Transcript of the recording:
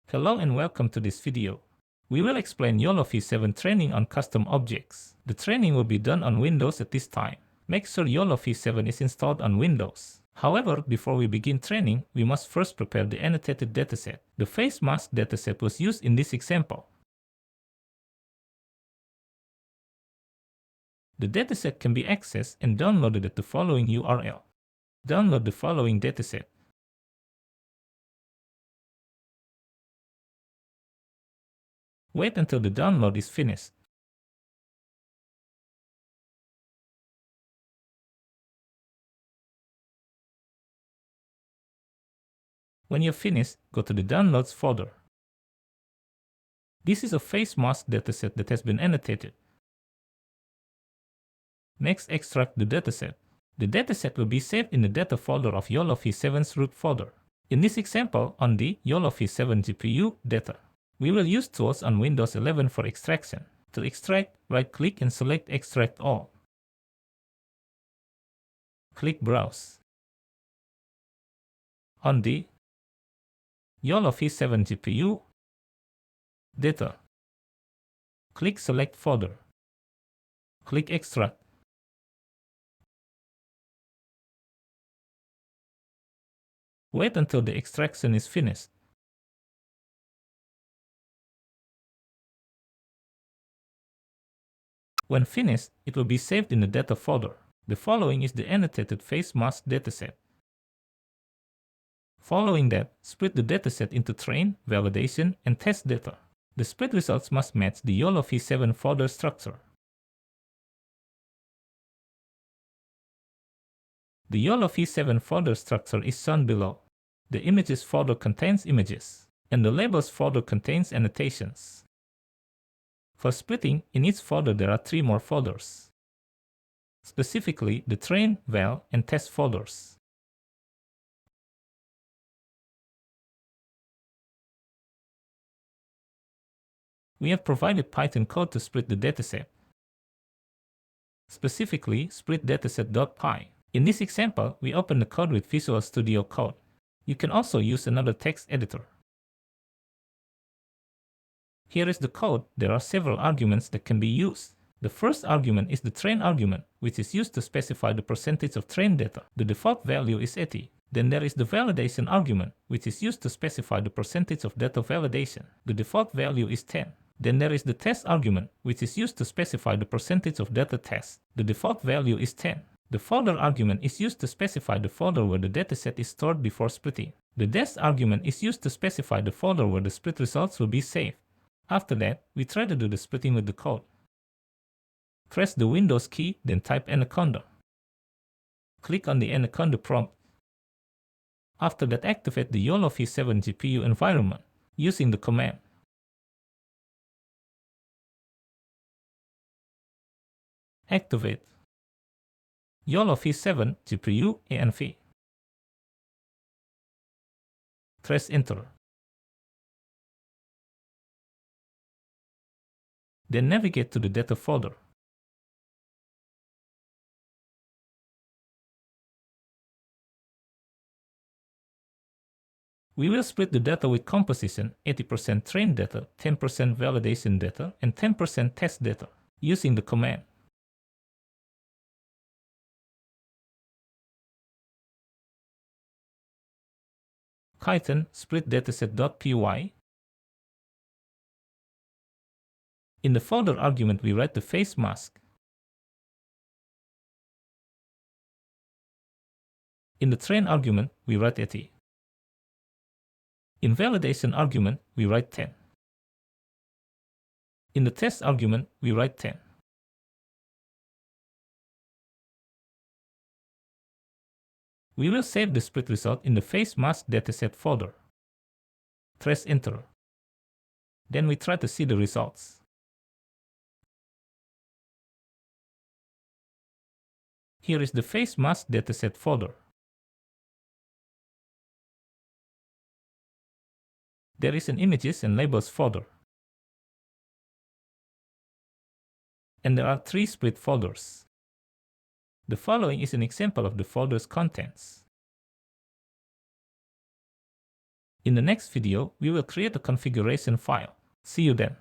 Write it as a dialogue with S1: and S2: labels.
S1: Hello and welcome to this video. We will explain YOLOv 7 training on custom objects. The training will be done on Windows at this time. Make sure YOLOv 7 is installed on Windows. However, before we begin training, we must first prepare the annotated dataset. The Facemask dataset was used in this example. The dataset can be accessed and downloaded at the following URL. Download the following dataset. Wait until the download is finished. When you're finished, go to the Downloads folder. This is a Facemask dataset that has been annotated. Next, extract the dataset. The dataset will be saved in the data folder of YOLOv 7's root folder. In this example, on the YOLOv 7 GPU data. We will use tools on Windows 11 for extraction. To extract, right-click and select Extract All. Click Browse. On the YOLOv 7 GPU data, click Select Folder. Click Extract. Wait until the extraction is finished. When finished, it will be saved in the data folder. The following is the annotated Facemask dataset. Following that, split the dataset into train, validation, and test data. The split results must match the YOLOv 7 folder structure. The YOLOv 7 folder structure is shown below. The Images folder contains images, and the Labels folder contains annotations. For splitting, in each folder there are 3 more folders. Specifically, the Train, Val, and Test folders. We have provided Python code to split the dataset. Specifically, split dataset.py. In this example, we open the code with Visual Studio Code. You can also use another text editor. Here is the code. There are several arguments that can be used. The first argument is the train argument, which is used to specify the percentage of train data. The default value is 80. Then there is the validation argument, which is used to specify the percentage of data validation. The default value is 10. Then there is the test argument, which is used to specify the percentage of data test. The default value is 10. The folder argument is used to specify the folder where the dataset is stored before splitting. The dest argument is used to specify the folder where the split results will be saved. After that, we try to do the splitting with the code. Press the Windows key, then type Anaconda. Click on the Anaconda prompt. After that, activate the YOLOv 7 GPU environment using the command. Activate YOLOv 7 GPU env. Press Enter. Then navigate to the data folder. We will split the data with composition, 80% train data, 10% validation data, and 10% test data, using the command. Python split dataset.py. In the folder argument, we write the Facemask. In the train argument, we write 80. In validation argument, we write 10. In the test argument, we write 10. We will save the split result in the Facemask dataset folder. Press Enter. Then we try to see the results. Here is the Facemask dataset folder. There is an Images and Labels folder. And there are 3 split folders. The following is an example of the folder's contents. In the next video, we will create a configuration file. See you then.